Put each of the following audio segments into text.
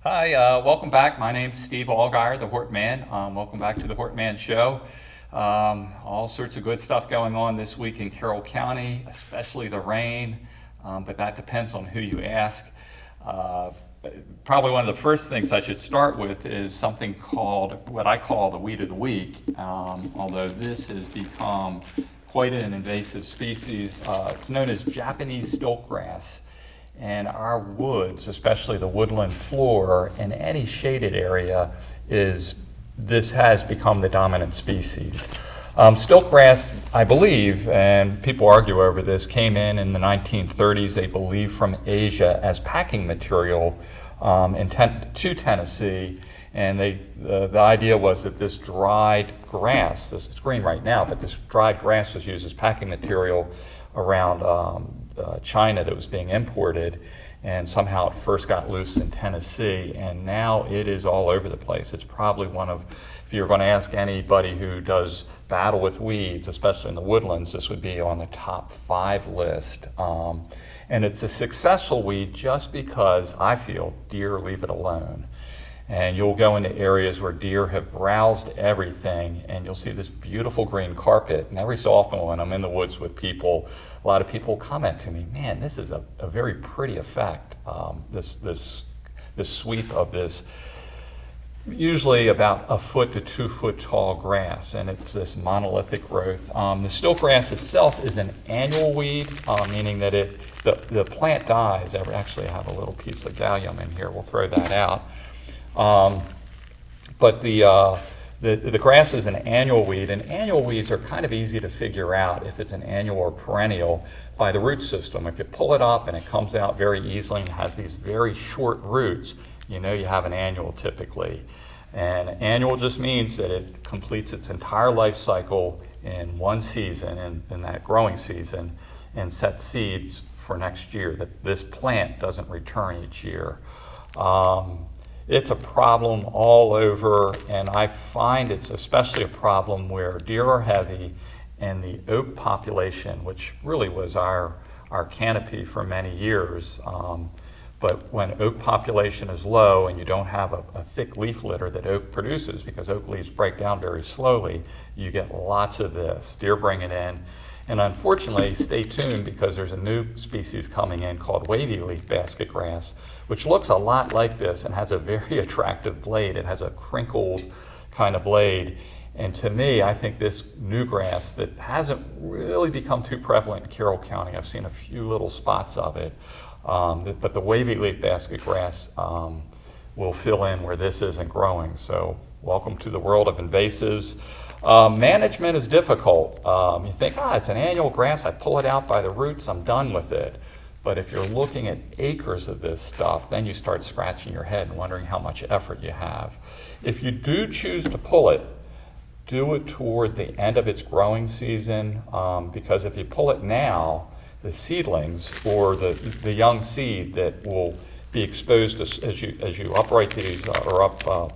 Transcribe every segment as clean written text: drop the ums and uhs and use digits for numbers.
Hi, welcome back. My name's Steve Allgeier, the Hortman. Welcome back to the Hortman Show. All sorts of good stuff going on this week in Carroll County, especially the rain, but that depends on who you ask. Probably one of the first things I should start with is something called, what I call the weed of the week, although this has become quite an invasive species. It's known as Japanese stiltgrass. And our woods, especially the woodland floor in any shaded area, this has become the dominant species. Stiltgrass, I believe, and people argue over this, came in the 1930s, they believe, from Asia as packing material to Tennessee. And the idea was that this dried grass, it's green right now, but this dried grass was used as packing material around China that was being imported, and somehow it first got loose in Tennessee, and now it is all over the place. It's probably one of, if you're going to ask anybody who does battle with weeds, especially in the woodlands, this would be on the top 5 list. And it's a successful weed just because I feel deer leave it alone. And you'll go into areas where deer have browsed everything, and you'll see this beautiful green carpet. And every so often when I'm in the woods with people, a lot of people comment to me, man, this is a very pretty effect, this sweep of this, usually about 1 foot to 2 foot tall grass, and it's this monolithic growth. The stiltgrass itself is an annual weed, meaning that the plant dies. Actually, I have a little piece of gallium in here. We'll throw that out. But the grass is an annual weed, and annual weeds are kind of easy to figure out if it's an annual or perennial by the root system. If you pull it up and it comes out very easily and has these very short roots, you know you have an annual typically. And annual just means that it completes its entire life cycle in one season, in that growing season, and sets seeds for next year, that this plant doesn't return each year. It's a problem all over, and I find it's especially a problem where deer are heavy and the oak population, which really was our canopy for many years, but when oak population is low and you don't have a thick leaf litter that oak produces, because oak leaves break down very slowly, you get lots of this. Deer bring it in. And unfortunately, stay tuned, because there's a new species coming in called wavy leaf basket grass, which looks a lot like this and has a very attractive blade. It has a crinkled kind of blade. And to me, I think this new grass that hasn't really become too prevalent in Carroll County, I've seen a few little spots of it, but the wavy leaf basket grass will fill in where this isn't growing. So welcome to the world of invasives. Management is difficult. You think, it's an annual grass, I pull it out by the roots, I'm done with it. But if you're looking at acres of this stuff, then you start scratching your head and wondering how much effort you have. If you do choose to pull it, do it toward the end of its growing season, because if you pull it now, the seedlings or the young seed that will be exposed as you upright these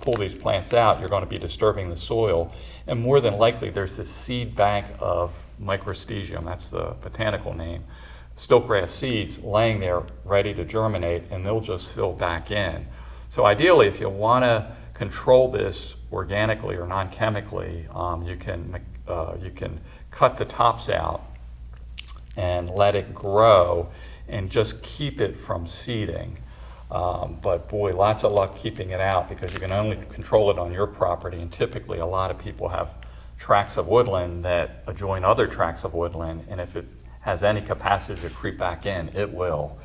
pull these plants out, you're going to be disturbing the soil. And more than likely, there's this seed bank of microstesium, that's the botanical name, stiltgrass seeds laying there ready to germinate, and they'll just fill back in. So ideally, if you want to control this organically or non-chemically, you can cut the tops out and let it grow and just keep it from seeding. But boy, lots of luck keeping it out, because you can only control it on your property, and typically a lot of people have tracts of woodland that adjoin other tracts of woodland, and if it has any capacity to creep back in, it will.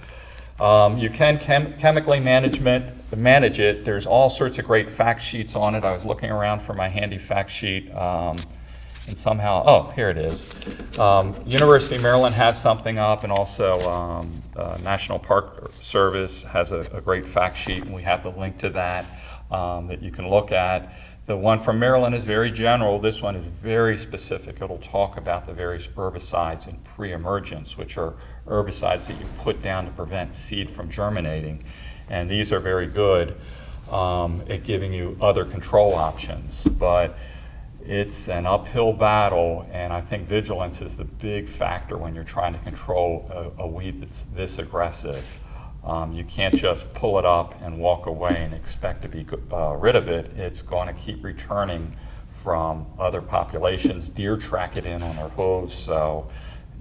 You can chemically manage it. There's all sorts of great fact sheets on it. I was looking around for my handy fact sheet, and somehow, here it is. University of Maryland has something up, and also National Park Service has a great fact sheet, and we have the link to that that you can look at. The one from Maryland is very general. This one is very specific. It'll talk about the various herbicides in pre-emergence, which are herbicides that you put down to prevent seed from germinating. And these are very good at giving you other control options. But it's an uphill battle, and I think vigilance is the big factor when you're trying to control a weed that's this aggressive. You can't just pull it up and walk away and expect to be rid of it. It's going to keep returning from other populations. Deer track it in on their hooves, so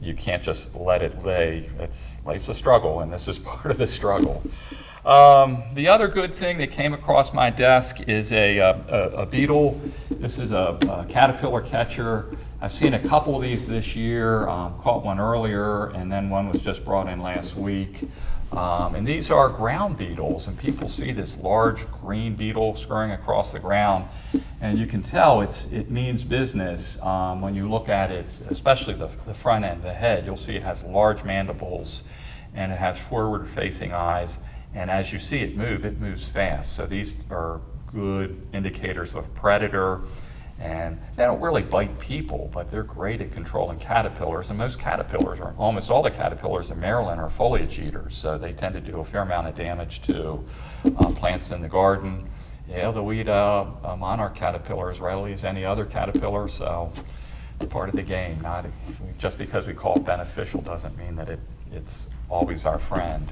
you can't just let it lay. Life's a struggle, and this is part of the struggle. The other good thing that came across my desk is a beetle. This is a caterpillar catcher. I've seen a couple of these this year, caught one earlier, and then one was just brought in last week. And these are ground beetles, and people see this large green beetle scurrying across the ground, and you can tell it means business. When you look at it, especially the front end, the head, you'll see it has large mandibles, and it has forward-facing eyes, and as you see it moves fast. So these are good indicators of a predator. And they don't really bite people, but they're great at controlling caterpillars. And almost all the caterpillars in Maryland are foliage eaters, so they tend to do a fair amount of damage to plants in the garden. Yeah, they'll eat monarch caterpillar as readily as any other caterpillar, so it's part of the game. Just because we call it beneficial doesn't mean that it's always our friend.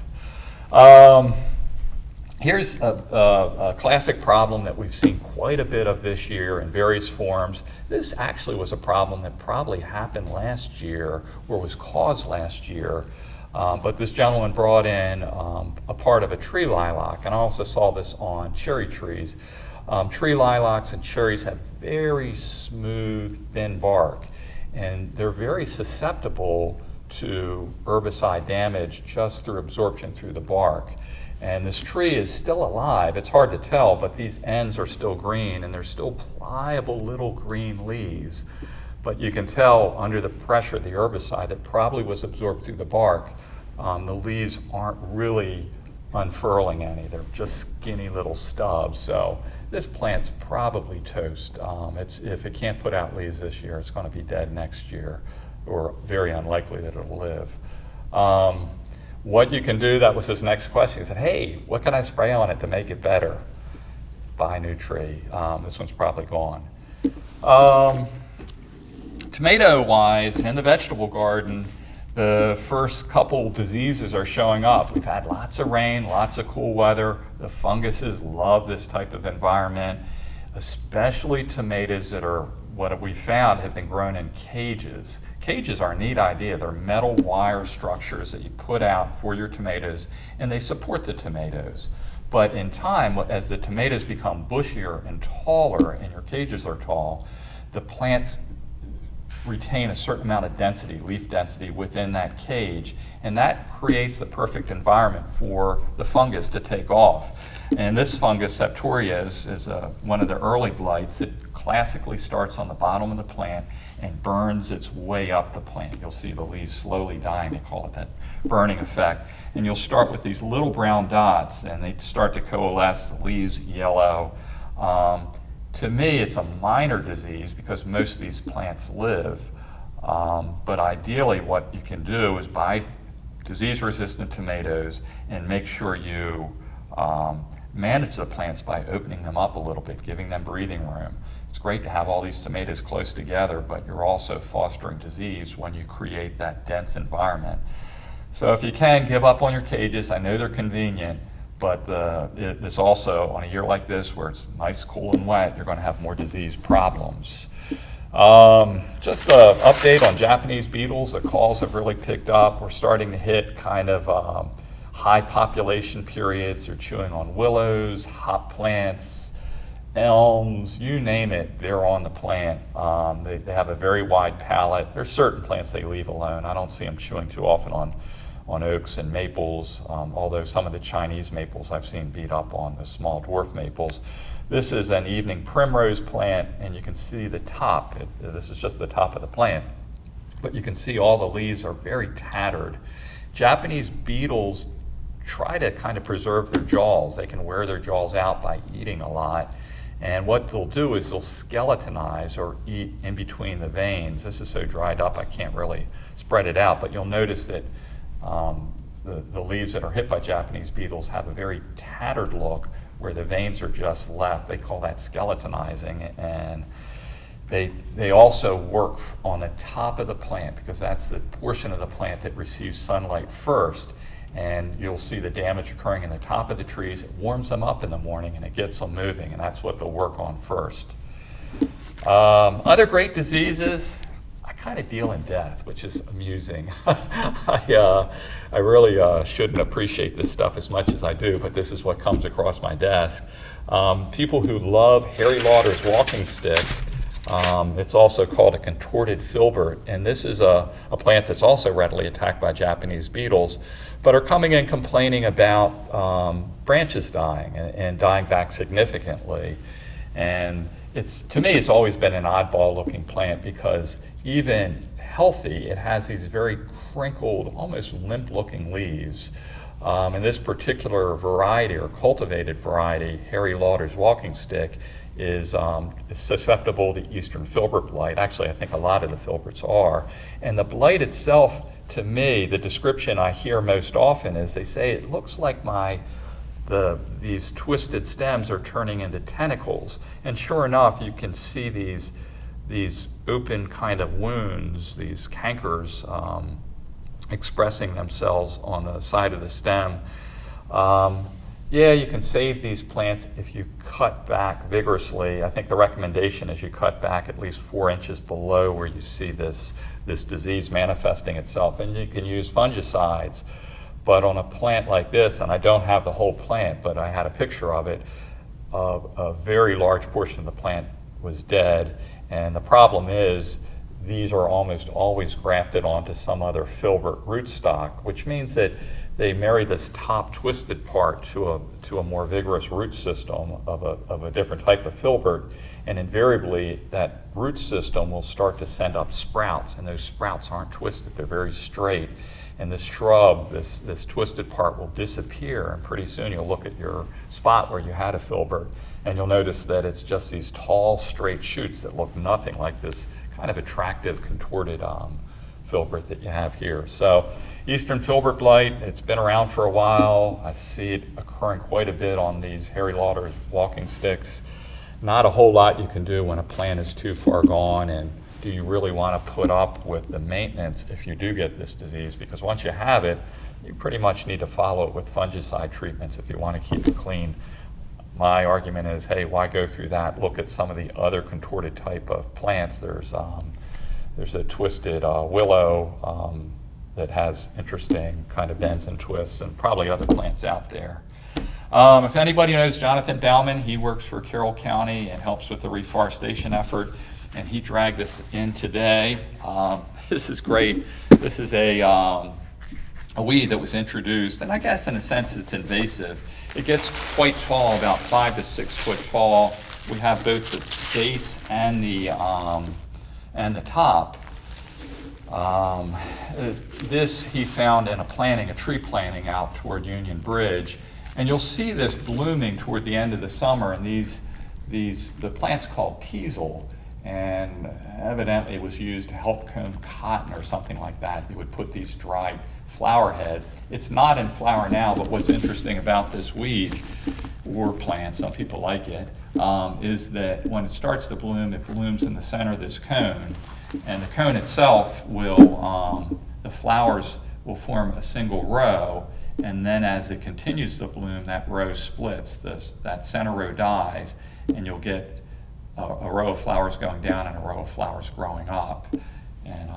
Here's a classic problem that we've seen quite a bit of this year in various forms. This actually was a problem that probably happened last year or was caused last year, but this gentleman brought in a part of a tree lilac, and I also saw this on cherry trees. Tree lilacs and cherries have very smooth, thin bark, and they're very susceptible to herbicide damage just through absorption through the bark. And this tree is still alive. It's hard to tell, but these ends are still green, and they're still pliable little green leaves. But you can tell under the pressure of the herbicide that probably was absorbed through the bark, the leaves aren't really unfurling any. They're just skinny little stubs. So this plant's probably toast. If it can't put out leaves this year, it's going to be dead next year, or very unlikely that it'll live. What you can do, that was his next question. He said, hey, what can I spray on it to make it better? Buy a new tree. This one's probably gone. Tomato-wise, in the vegetable garden, the first couple diseases are showing up. We've had lots of rain, lots of cool weather. The funguses love this type of environment, especially tomatoes that are, what we found, have been grown in cages. Cages are a neat idea. They're metal wire structures that you put out for your tomatoes, and they support the tomatoes. But in time, as the tomatoes become bushier and taller, and your cages are tall, the plants retain a certain amount of density, leaf density, within that cage, and that creates the perfect environment for the fungus to take off. And this fungus, Septoria, is one of the early blights that classically starts on the bottom of the plant and burns its way up the plant. You'll see the leaves slowly dying. They call it that burning effect. And you'll start with these little brown dots, and they start to coalesce, the leaves yellow. To me, it's a minor disease because most of these plants live. But ideally, what you can do is buy disease-resistant tomatoes and make sure you manage the plants by opening them up a little bit, giving them breathing room. It's great to have all these tomatoes close together, but you're also fostering disease when you create that dense environment. So if you can, give up on your cages. I know they're convenient, but this also, on a year like this where it's nice, cool, and wet, you're going to have more disease problems. Just an update on Japanese beetles. The calls have really picked up. We're starting to hit kind of high population periods. They're chewing on willows, hop plants, elms, you name it, they're on the plant. They have a very wide palette. There's certain plants they leave alone. I don't see them chewing too often on oaks and maples, although some of the Chinese maples I've seen beat up on the small dwarf maples. This is an evening primrose plant, and you can see the top. This is just the top of the plant, but you can see all the leaves are very tattered. Japanese beetles try to kind of preserve their jaws. They can wear their jaws out by eating a lot. And what they'll do is they'll skeletonize or eat in between the veins. This is so dried up I can't really spread it out, but you'll notice that the leaves that are hit by Japanese beetles have a very tattered look where the veins are just left. They call that skeletonizing, and they also work on the top of the plant because that's the portion of the plant that receives sunlight first. and you'll see the damage occurring in the top of the trees. It warms them up in the morning and it gets them moving, and that's what they'll work on first. Other great diseases, I kind of deal in death, which is amusing. I really shouldn't appreciate this stuff as much as I do, but this is what comes across my desk. People who love Harry Lauder's walking stick, it's also called a contorted filbert, and this is a plant that's also readily attacked by Japanese beetles, but are coming in complaining about branches dying and dying back significantly. And to me, it's always been an oddball looking plant because even healthy, it has these very crinkled, almost limp looking leaves. And this particular variety, or cultivated variety, Harry Lauder's walking stick, is susceptible to eastern filbert blight. Actually, I think a lot of the filberts are. And the blight itself, to me, the description I hear most often is they say it looks like these twisted stems are turning into tentacles. And sure enough, you can see these open kind of wounds, these cankers expressing themselves on the side of the stem. Yeah, you can save these plants if you cut back vigorously. I think the recommendation is you cut back at least 4 inches below where you see this disease manifesting itself, and you can use fungicides. But on a plant like this, and I don't have the whole plant, but I had a picture of it, a very large portion of the plant was dead. And the problem is these are almost always grafted onto some other filbert rootstock, which means that they marry this top twisted part to a more vigorous root system of a different type of filbert, and invariably that root system will start to send up sprouts, and those sprouts aren't twisted, they're very straight. And this shrub, this twisted part will disappear, and pretty soon you'll look at your spot where you had a filbert, and you'll notice that it's just these tall, straight shoots that look nothing like this kind of attractive, contorted filbert that you have here. So eastern filbert blight, it's been around for a while. I see it occurring quite a bit on these Harry Lauder walking sticks. Not a whole lot you can do when a plant is too far gone, and do you really want to put up with the maintenance if you do get this disease? Because once you have it, you pretty much need to follow it with fungicide treatments if you want to keep it clean. My argument is, hey, why go through that? Look at some of the other contorted type of plants. There's a twisted willow that has interesting kind of bends and twists, and probably other plants out there. If anybody knows Jonathan Bauman, he works for Carroll County and helps with the reforestation effort, and he dragged this in today. This is great. This is a weed that was introduced, and I guess in a sense it's invasive. It gets quite tall, about 5 to 6 foot tall. We have both the base and the top. This he found in a tree planting out toward Union Bridge, and you'll see this blooming toward the end of the summer. And the plant's called Kiesel, and evidently it was used to help comb cotton or something like that. You would put these dried flower heads. It's not in flower now, but what's interesting about this weed or plant, some people like it, is that when it starts to bloom, it blooms in the center of this cone, and the cone itself will, the flowers will form a single row, and then as it continues to bloom, that row splits, that center row dies, and you'll get a row of flowers going down and a row of flowers growing up, and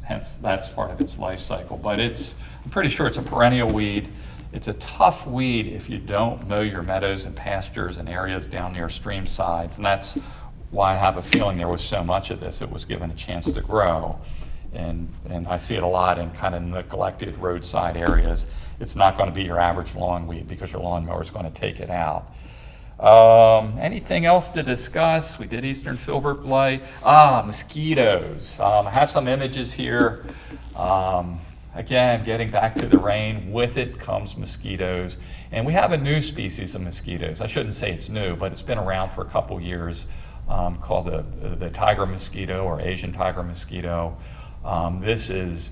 hence that's part of its life cycle. But I'm pretty sure it's a perennial weed. It's a tough weed if you don't mow your meadows and pastures and areas down near stream sides, and that's why I have a feeling there was so much of this. It was given a chance to grow, and I see it a lot in kind of neglected roadside areas. It's not going to be your average lawn weed because your lawnmower is going to take it out. Anything else to discuss? We did eastern filbert blight. Mosquitos. I have some images here. Again, getting back to the rain, with it comes mosquitoes. And we have a new species of mosquitoes. I shouldn't say it's new, but it's been around for a couple years, called the tiger mosquito or Asian tiger mosquito. This is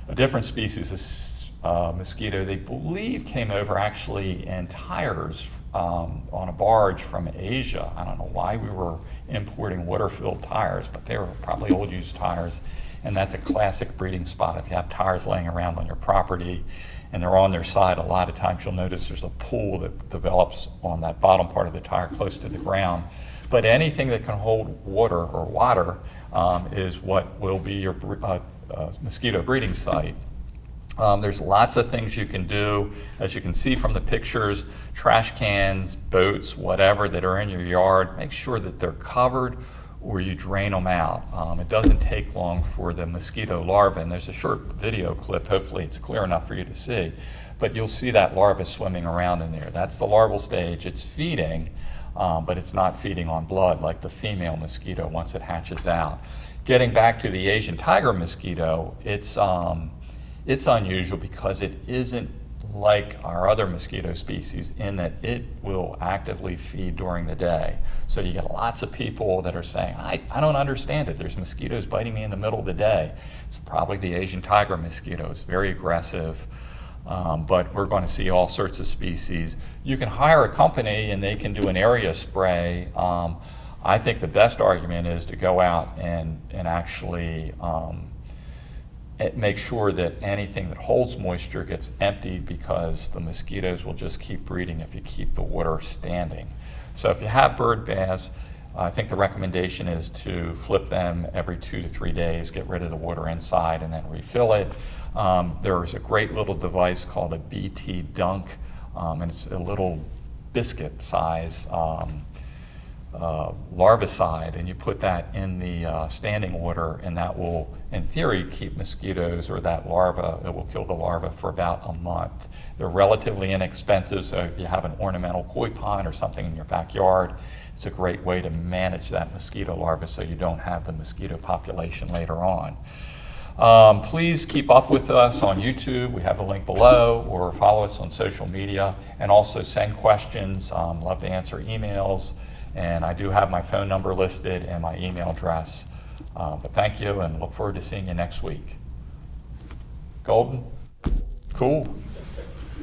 a different species of mosquito. They believe came over actually in tires on a barge from Asia. I don't know why we were importing water-filled tires, but they were probably old used tires. And that's a classic breeding spot if you have tires laying around on your property and they're on their side, a lot of times you'll notice there's a pool that develops on that bottom part of the tire close to the ground. But anything that can hold water or water is what will be your mosquito breeding site. There's lots of things you can do. As you can see from the pictures, trash cans, boats, whatever that are in your yard, make sure that they're covered or you drain them out. It doesn't take long for the mosquito larvae, and there's a short video clip, hopefully it's clear enough for you to see, but you'll see that larva swimming around in there. That's the larval stage. It's feeding, but it's not feeding on blood like the female mosquito once it hatches out. Getting back to the Asian tiger mosquito, it's unusual because it isn't like our other mosquito species in that it will actively feed during the day. So you get lots of people that are saying, I don't understand it. There's mosquitoes biting me in the middle of the day. It's probably the Asian tiger mosquito. It's very aggressive, but we're going to see all sorts of species. You can hire a company and they can do an area spray. I think the best argument is to go out and actually make sure that anything that holds moisture gets emptied, because the mosquitoes will just keep breeding if you keep the water standing. So if you have bird baths, I think the recommendation is to flip them every 2 to 3 days, get rid of the water inside, and then refill it. There is a great little device called a BT Dunk, and it's a little biscuit size larvicide, and you put that in the standing water, and that will, in theory, keep mosquitoes or that larva. It will kill the larva for about a month. They're relatively inexpensive, so if you have an ornamental koi pond or something in your backyard, it's a great way to manage that mosquito larva so you don't have the mosquito population later on. Please keep up with us on YouTube. We have a link below, or follow us on social media, and also send questions. Love to answer emails. And I do have my phone number listed and my email address. But thank you, and look forward to seeing you next week. Golden? Cool.